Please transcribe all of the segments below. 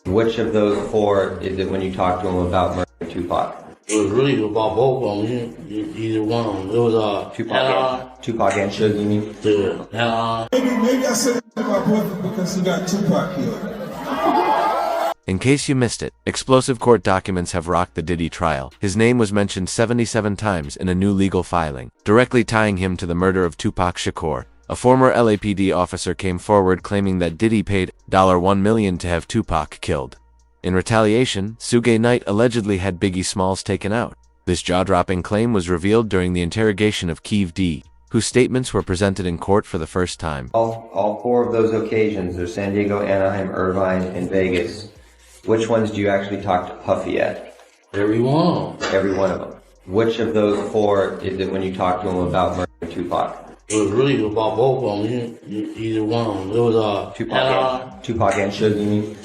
Which of those four is it when you talked to him about murdering Tupac? It was really about both of them. Either one of them. It was Tupac and Suge, you mean? Yeah. Maybe I said my boyfriend because he got Tupac killed. In case you missed it, explosive court documents have rocked the Diddy trial. His name was mentioned 77 times in a new legal filing, directly tying him to the murder of Tupac Shakur. A former LAPD officer came forward claiming that Diddy paid $1 million to have Tupac killed. In retaliation, Suge Knight allegedly had Biggie Smalls taken out. This jaw-dropping claim was revealed during the interrogation of Keefe D, whose statements were presented in court for the first time. All four of those occasions are San Diego, Anaheim, Irvine, and Vegas. Which ones do you actually talk to Puffy at? Every one. Every one of them. Which of those four is it when you talked to him about murdering Tupac? It was really about both of them. Either one of them. It was Tupac and Suge, you mean?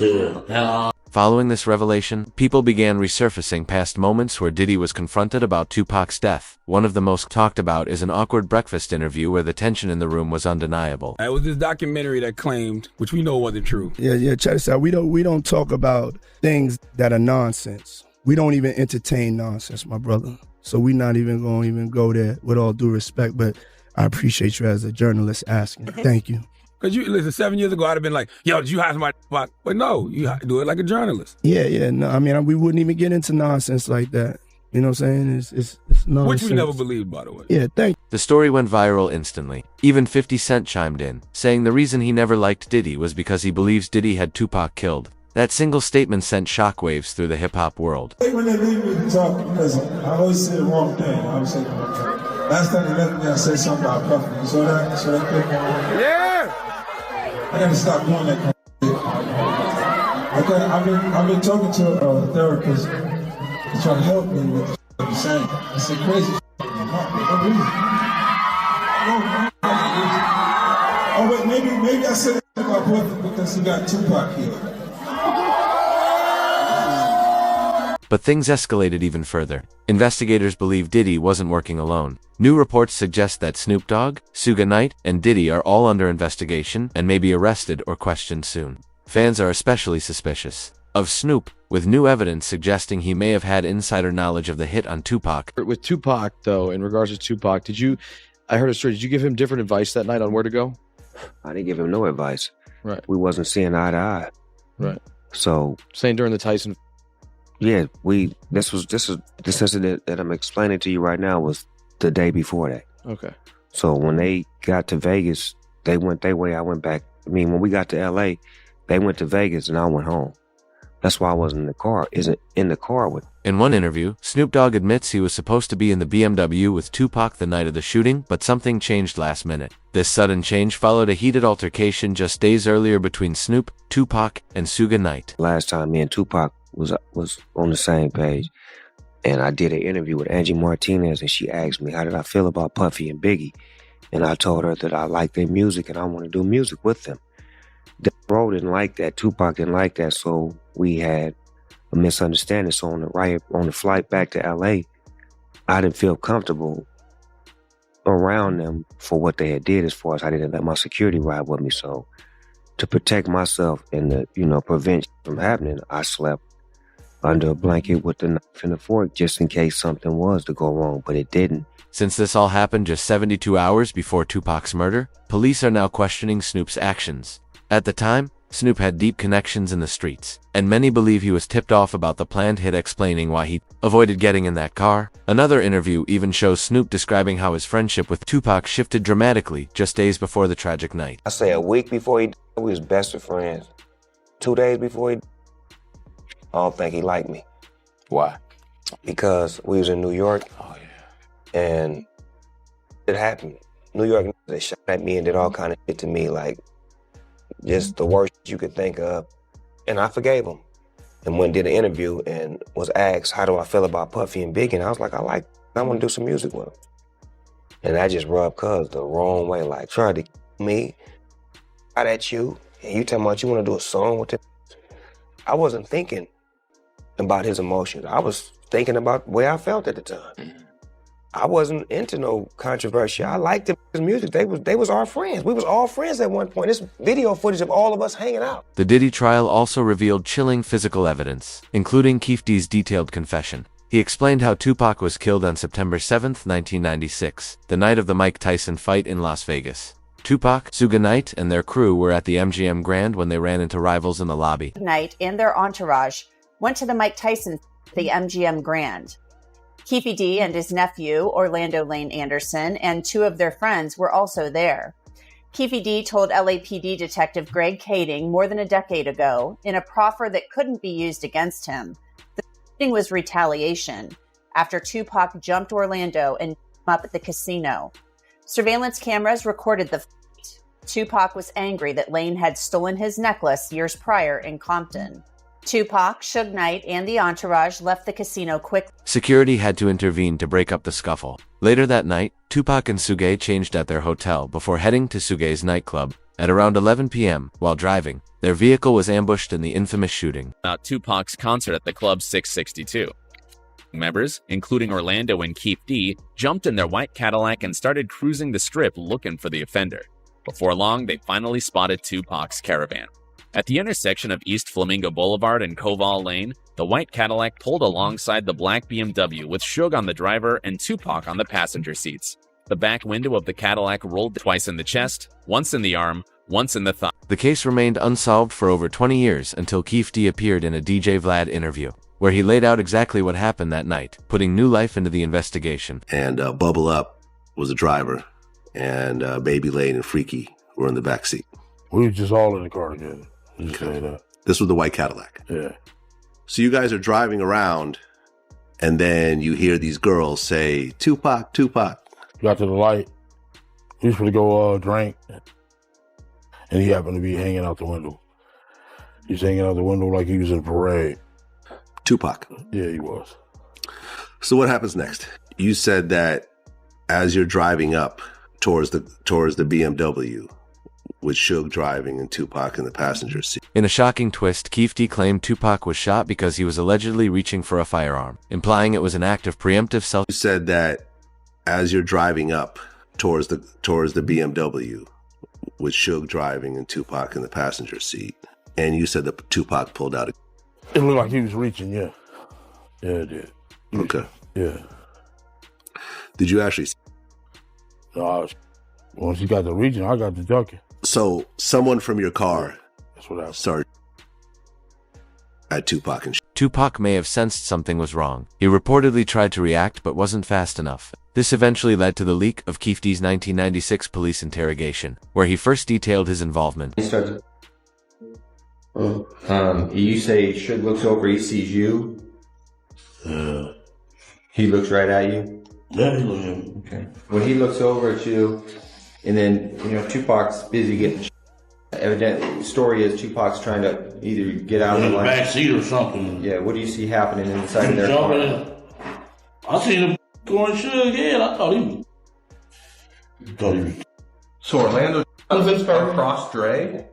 Yeah. Following this revelation, people began resurfacing past moments where Diddy was confronted about Tupac's death. One of the most talked about is an awkward breakfast interview where the tension in the room was undeniable. It was this documentary that claimed, which we know wasn't true. Yeah, check this out. We don't talk about things that are nonsense. We don't even entertain nonsense, my brother. So we're not even going to go there, with all due respect, but I appreciate you as a journalist asking. Thank you. Because you listen, 7 years ago, I'd have been like, yo, did you hire somebody? But no, you do it like a journalist. Yeah. No, I mean, we wouldn't even get into nonsense like that. You know what I'm saying? It's nonsense. Which we never believed, by the way. Yeah, thank you. The story went viral instantly. Even 50 Cent chimed in, saying the reason he never liked Diddy was because he believes Diddy had Tupac killed. That single statement sent shockwaves through the hip-hop world. When they leave me to talk, because I always say the wrong thing. I always say the wrong thing. Last time they left me, I said something about Puffy. You saw that? Yeah! I gotta stop doing that kind of shit. I've been talking to a therapist to try to help me with the shit I'm saying. I said crazy shit. Oh wait, maybe I said that about boyfriend because he got Tupac killed. But things escalated even further. Investigators believe Diddy wasn't working alone. New reports suggest that Snoop Dogg, Suge Knight, and Diddy are all under investigation and may be arrested or questioned soon. Fans are especially suspicious of Snoop, with new evidence suggesting he may have had insider knowledge of the hit on Tupac. With Tupac, though, in regards to Tupac, I heard a story, did you give him different advice that night on where to go? I didn't give him no advice. Right. We wasn't seeing eye to eye. Right. So saying during the Tyson. Yeah, this incident that I'm explaining to you right now was the day before that. Okay. So when they got to Vegas, they went their way, I went back. I mean, when we got to LA, they went to Vegas and I went home. That's why I wasn't in the car with. In one interview, Snoop Dogg admits he was supposed to be in the BMW with Tupac the night of the shooting, but something changed last minute. This sudden change followed a heated altercation just days earlier between Snoop, Tupac, and Suge Knight. Last time me and Tupac was on the same page, and I did an interview with Angie Martinez, and she asked me how did I feel about Puffy and Biggie, and I told her that I like their music and I want to do music with them. Bro didn't like that, Tupac didn't like that, so we had a misunderstanding. So on the flight back to LA, I didn't feel comfortable around them for what they had did, as far as I didn't let my security ride with me. So to protect myself and to prevent from happening, I slept under a blanket with the knife and the fork just in case something was to go wrong, but it didn't. Since this all happened just 72 hours before Tupac's murder, police are now questioning Snoop's actions. At the time, Snoop had deep connections in the streets, and many believe he was tipped off about the planned hit, explaining why he avoided getting in that car. Another interview even shows Snoop describing how his friendship with Tupac shifted dramatically just days before the tragic night. I say a week before he died, we was best of friends. 2 days before he died, I don't think he liked me. Why? Because we was in New York. Oh, yeah. And it happened. New York, they shot at me and did all kind of shit to me, like just the worst you could think of. And I forgave him. And went and did an interview and was asked, how do I feel about Puffy and Biggie? And I was like, I want to do some music with him. And I just rubbed Cuz the wrong way, like tried to kill me, out at you, and you tell me what you want to do a song with him. I wasn't thinking about his emotions. I was thinking about the way I felt at the time. I wasn't into no controversy. I liked his music. They was our friends. We was all friends at one point. This video footage of all of us hanging out. The Diddy trial also revealed chilling physical evidence, including Keefe D's detailed confession. He explained how Tupac was killed on September 7, 1996, the night of the Mike Tyson fight in Las Vegas. Tupac, Suge Knight, and their crew were at the MGM Grand when they ran into rivals in the lobby. Knight and their entourage went to the Mike Tyson at the MGM Grand. Keefe D and his nephew, Orlando Lane Anderson, and two of their friends were also there. Keefe D told LAPD Detective Greg Kading more than a decade ago, in a proffer that couldn't be used against him, the shooting was retaliation after Tupac jumped Orlando and beat him up at the casino. Surveillance cameras recorded the fight. Tupac was angry that Lane had stolen his necklace years prior in Compton. Tupac, Suge Knight, and the entourage left the casino quickly. Security had to intervene to break up the scuffle. Later that night, Tupac and Suge changed at their hotel before heading to Suge's nightclub. At around 11 p.m., while driving, their vehicle was ambushed in the infamous shooting. About Tupac's concert at the Club 662. Members, including Orlando and Keefe D, jumped in their white Cadillac and started cruising the strip looking for the offender. Before long, they finally spotted Tupac's caravan. At the intersection of East Flamingo Boulevard and Koval Lane, the white Cadillac pulled alongside the black BMW with Suge on the driver and Tupac on the passenger seats. The back window of the Cadillac rolled twice in the chest, once in the arm, once in the thigh. The case remained unsolved for over 20 years until Keefe D appeared in a DJ Vlad interview, where he laid out exactly what happened that night, putting new life into the investigation. And Bubble Up was the driver, and Baby Lane and Freaky were in the back seat. We were just all in the car together. Okay. This was the white Cadillac. Yeah. So you guys are driving around, and then you hear these girls say, Tupac, Tupac. Got to the light. He was going to go drink, and he happened to be hanging out the window. He's hanging out the window like he was in a parade. Tupac. Yeah, he was. So what happens next? You said that as you're driving up towards the BMW, with Suge driving and Tupac in the passenger seat. In a shocking twist, Keefe D claimed Tupac was shot because he was allegedly reaching for a firearm, implying it was an act of preemptive self. You said that as you're driving up towards the BMW, with Suge driving and Tupac in the passenger seat, and you said that Tupac pulled out a... It looked like he was reaching, yeah. Yeah, it did. Okay. Yeah. Did you actually... No, once he got the reaching, I got the ducking. So someone from your car That's what happened. started at Tupac and Tupac may have sensed something was wrong. He reportedly tried to react but wasn't fast enough. This eventually led to the leak of Keefe D's 1996 police interrogation, where he first detailed his involvement. He starts. You say Suge looks over, he sees you. He looks right at you. Yeah, he looked at me. Okay. When he looks over at you, and then Tupac's busy getting. Evidently, the story is Tupac's trying to either get out of the line. Back seat or something. Yeah. What do you see happening inside their car? I seen him going Suge head. I thought he was. So Orlando across Dre?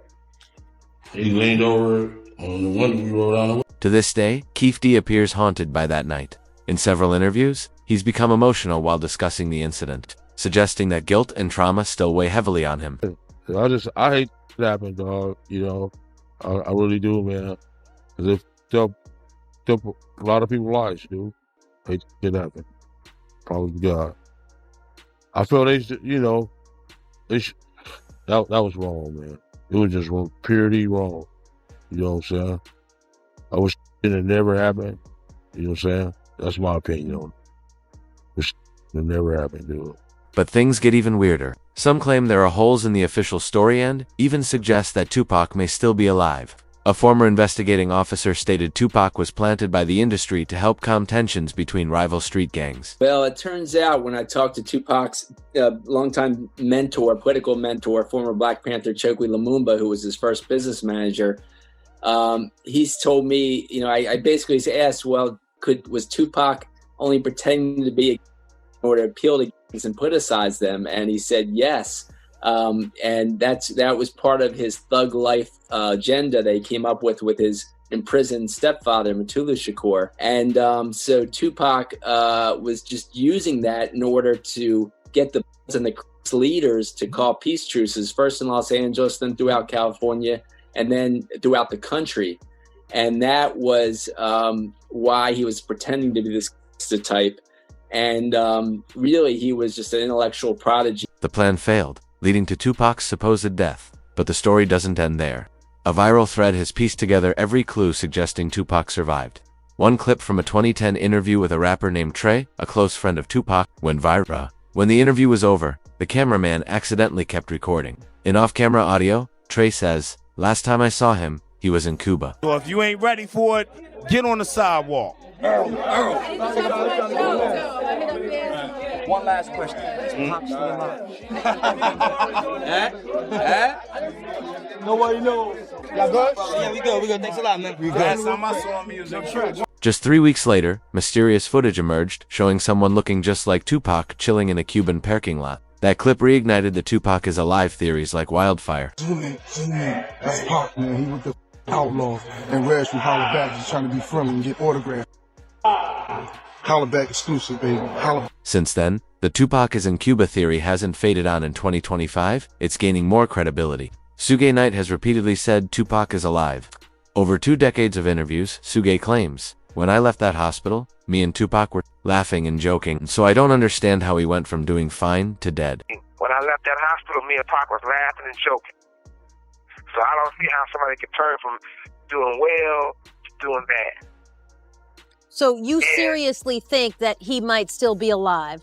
He leaned over on the window. We rolled down the window. To this day, Keefe D appears haunted by that night. In several interviews, he's become emotional while discussing the incident, suggesting that guilt and trauma still weigh heavily on him. I hate it happened, dog. I really do, man. Because it took a lot of people's lives, dude. Hate it happened. Probably God. I feel that was wrong, man. It was just purely wrong. You know what I'm saying? I wish it had never happened. You know what I'm saying? That's my opinion on it. It never happened, dude. But things get even weirder. Some claim there are holes in the official story and even suggest that Tupac may still be alive. A former investigating officer stated Tupac was planted by the industry to help calm tensions between rival street gangs. Well, it turns out when I talked to Tupac's longtime mentor, political mentor, former Black Panther Chokwe Lumumba, who was his first business manager, he's told me, I basically asked, well, was Tupac only pretending to be in order to appeal to gangs and politicize them? And he said yes. And that was part of his thug life agenda that he came up with his imprisoned stepfather, Matulu Shakur. And so Tupac was just using that in order to get the and the leaders to call peace truces, first in Los Angeles, then throughout California, and then throughout the country. And that was why he was pretending to be this type. And really, he was just an intellectual prodigy. The plan failed, leading to Tupac's supposed death. But the story doesn't end there. A viral thread has pieced together every clue suggesting Tupac survived. One clip from a 2010 interview with a rapper named Trey, a close friend of Tupac, went viral. When the interview was over, the cameraman accidentally kept recording. In off-camera audio, Trey says, "Last time I saw him, he was in Cuba." So if you ain't ready for it, get on the sidewalk. One last question. Is Pop still alive? Nobody knows. Y'all good? Yeah, we good. We good. Thanks a lot, man. Last time I saw him, he was in church. Just 3 weeks later, mysterious footage emerged showing someone looking just like Tupac chilling in a Cuban parking lot. That clip reignited the Tupac is alive theories like wildfire. Zoom in. That's Pop, man. He with the outlaws. And Reg from Holla Back is trying to be friendly and get autographs. Holla Back exclusive, baby. Holla. Since then, the Tupac is in Cuba theory hasn't faded on. In 2025, it's gaining more credibility. Suge Knight has repeatedly said Tupac is alive. Over 2 decades of interviews, Suge claims, "When I left that hospital, me and Tupac were laughing and joking, so I don't understand how he went from doing fine to dead." When I left that hospital, me and Pac was laughing and joking. So I don't see how somebody could turn from doing well to doing bad. So you seriously think that he might still be alive?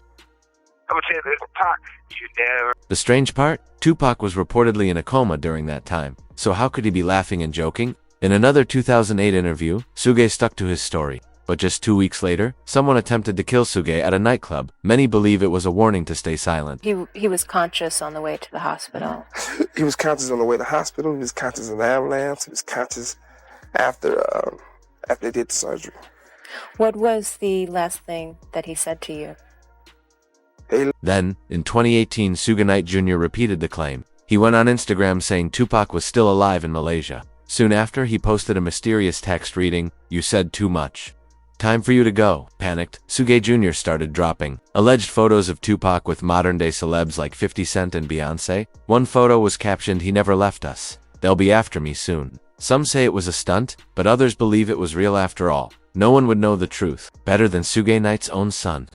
I'm gonna tell you this, Pac, you never. The strange part? Tupac was reportedly in a coma during that time, so how could he be laughing and joking? In another 2008 interview, Suge stuck to his story. But just 2 weeks later, someone attempted to kill Suge at a nightclub. Many believe it was a warning to stay silent. He was conscious on the way to the hospital. He was conscious on the way to the hospital. He was conscious in the ambulance. He was conscious after they did the surgery. What was the last thing that he said to you? Then, in 2018, Suge Knight Jr. repeated the claim. He went on Instagram saying Tupac was still alive in Malaysia. Soon after, he posted a mysterious text reading, "You said too much. Time for you to go." Panicked, Suge Jr. started dropping alleged photos of Tupac with modern-day celebs like 50 Cent and Beyonce. One photo was captioned, "He never left us. They'll be after me soon." Some say it was a stunt, but others believe it was real after all. No one would know the truth better than Suge Knight's own son.